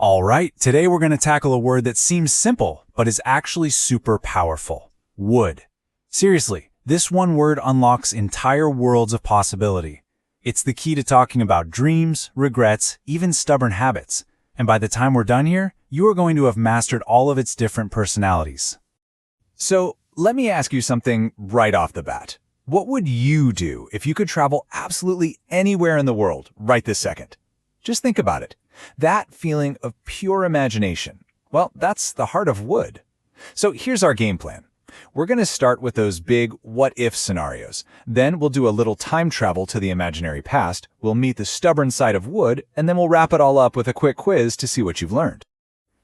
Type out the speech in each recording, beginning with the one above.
All right, today we're going to tackle a word that seems simple, but is actually super powerful. Would. Seriously, this one word unlocks entire worlds of possibility. It's the key to talking about dreams, regrets, even stubborn habits. And by the time we're done here, you are going to have mastered all of its different personalities. So, let me ask you something right off the bat. What would you do if you could travel absolutely anywhere in the world right this second? Just think about it. That feeling of pure imagination. Well, that's the heart of would. So here's our game plan. We're going to start with those big what-if scenarios. Then we'll do a little time travel to the imaginary past, we'll meet the stubborn side of would, and then we'll wrap it all up with a quick quiz to see what you've learned.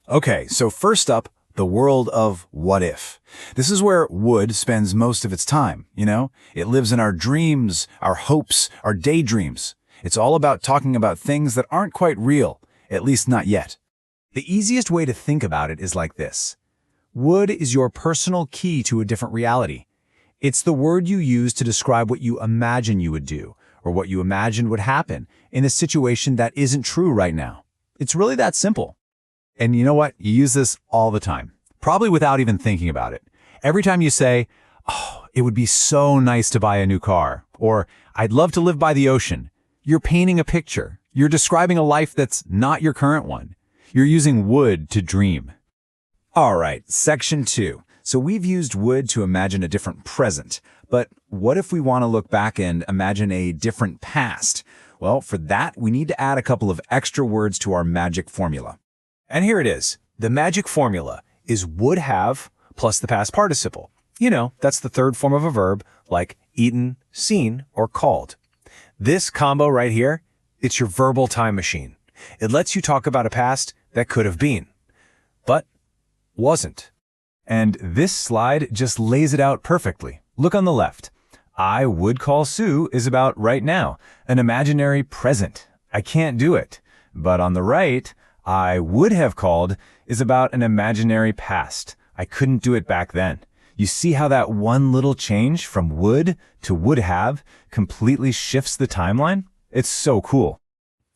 Okay, so first up, the world of what if. This is where would spends most of its time, you know? It lives in our dreams, our hopes, our daydreams. It's all about talking about things that aren't quite real, at least not yet. The easiest way to think about it is like this. Would is your personal key to a different reality. It's the word you use to describe what you imagine you would do, or what you imagined would happen in a situation that isn't true right now. It's really that simple. And you know what? You use this all the time, probably without even thinking about it. Every time you say, "Oh, it would be so nice to buy a new car," or "I'd love to live by the ocean," you're painting a picture. You're describing a life that's not your current one. You're using would to dream. All right, section 2. So we've used would to imagine a different present. But what if we want to look back and imagine a different past? Well, for that, we need to add a couple of extra words to our magic formula. And here it is. The magic formula is would have plus the past participle. You know, that's the third form of a verb, like eaten, seen, or called. This combo right here, it's your verbal time machine. It lets you talk about a past that could have been, but wasn't. And this slide just lays it out perfectly. Look on the left. I would call Sue is about right now, an imaginary present. I can't do it. But on the right, I would have called is about an imaginary past. I couldn't do it back then. You see how that one little change from would to would have completely shifts the timeline? It's so cool.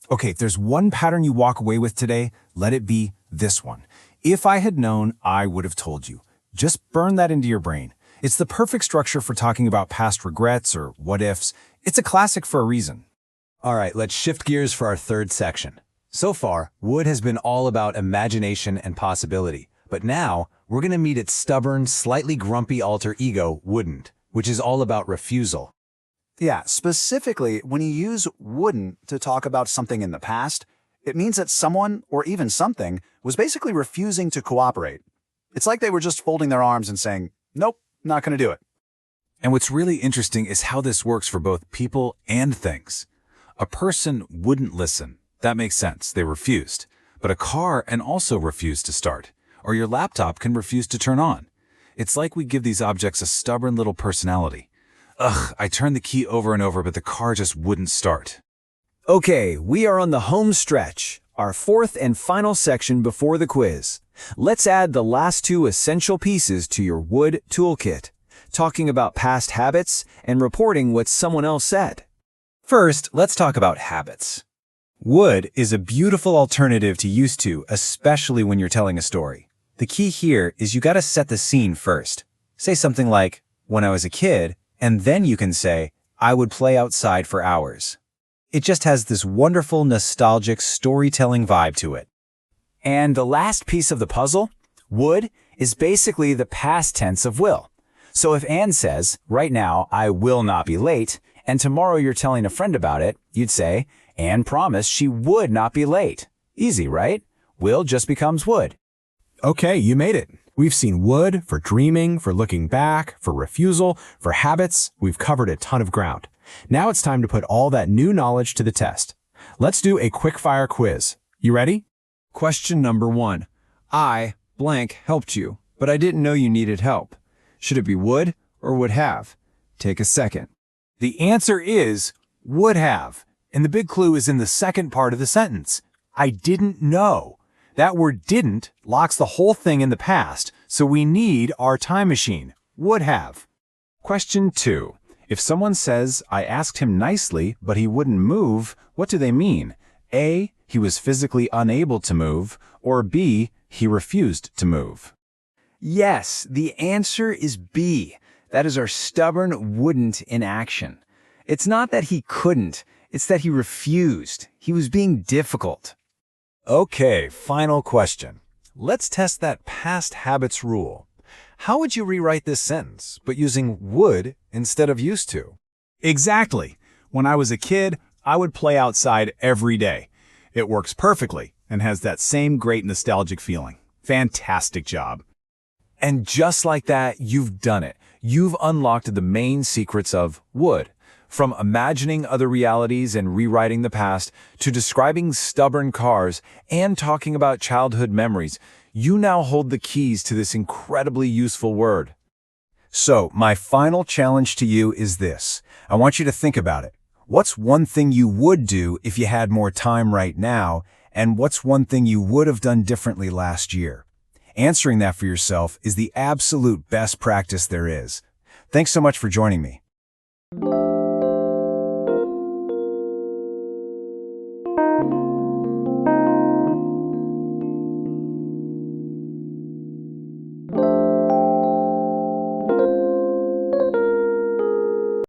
Okay, if there's one pattern you walk away with today, let it be this one. If I had known, I would have told you. Just burn that into your brain. It's the perfect structure for talking about past regrets or what-ifs. It's a classic for a reason. All right, let's shift gears for our third section. So far, would has been all about imagination and possibility. But now, we're going to meet its stubborn, slightly grumpy alter ego, wouldn't, which is all about refusal. Yeah, specifically, when you use wouldn't to talk about something in the past, it means that someone, or even something, was basically refusing to cooperate. It's like they were just folding their arms and saying, nope, not going to do it. And what's really interesting is how this works for both people and things. A person wouldn't listen. That makes sense. They refused. But a car can also refuse to start. Or your laptop can refuse to turn on. It's like we give these objects a stubborn little personality. Ugh, I turned the key over and over, but the car just wouldn't start. Okay, we are on the home stretch, our fourth and final section before the quiz. Let's add the last two essential pieces to your would toolkit, talking about past habits and reporting what someone else said. First, let's talk about habits. Would is a beautiful alternative to used to, especially when you're telling a story. The key here is you gotta set the scene first. Say something like, when I was a kid, and then you can say, I would play outside for hours. It just has this wonderful, nostalgic storytelling vibe to it. And the last piece of the puzzle, would, is basically the past tense of will. So if Anne says, right now, I will not be late, and tomorrow you're telling a friend about it, you'd say, Anne promised she would not be late. Easy, right? Will just becomes would. Okay, you made it. We've seen would for dreaming, for looking back, for refusal, for habits. We've covered a ton of ground. Now it's time to put all that new knowledge to the test. Let's do a quick-fire quiz. You ready? Question number 1. I, blank, helped you, but I didn't know you needed help. Should it be would or would have? Take a second. The answer is would have. And the big clue is in the second part of the sentence. I didn't know. That word didn't locks the whole thing in the past, so we need our time machine. Would have. Question 2. If someone says, I asked him nicely, but he wouldn't move, what do they mean? A, he was physically unable to move, or B, he refused to move? Yes, the answer is B. That is our stubborn wouldn't in action. It's not that he couldn't, it's that he refused. He was being difficult. Okay, final question. Let's test that past habits rule. How would you rewrite this sentence, but using would instead of used to? Exactly. When I was a kid, I would play outside every day. It works perfectly and has that same great nostalgic feeling. Fantastic job. And just like that, you've done it. You've unlocked the main secrets of would. From imagining other realities and rewriting the past, to describing stubborn cars and talking about childhood memories, you now hold the keys to this incredibly useful word. So, my final challenge to you is this. I want you to think about it. What's one thing you would do if you had more time right now, and what's one thing you would have done differently last year? Answering that for yourself is the absolute best practice there is. Thanks so much for joining me.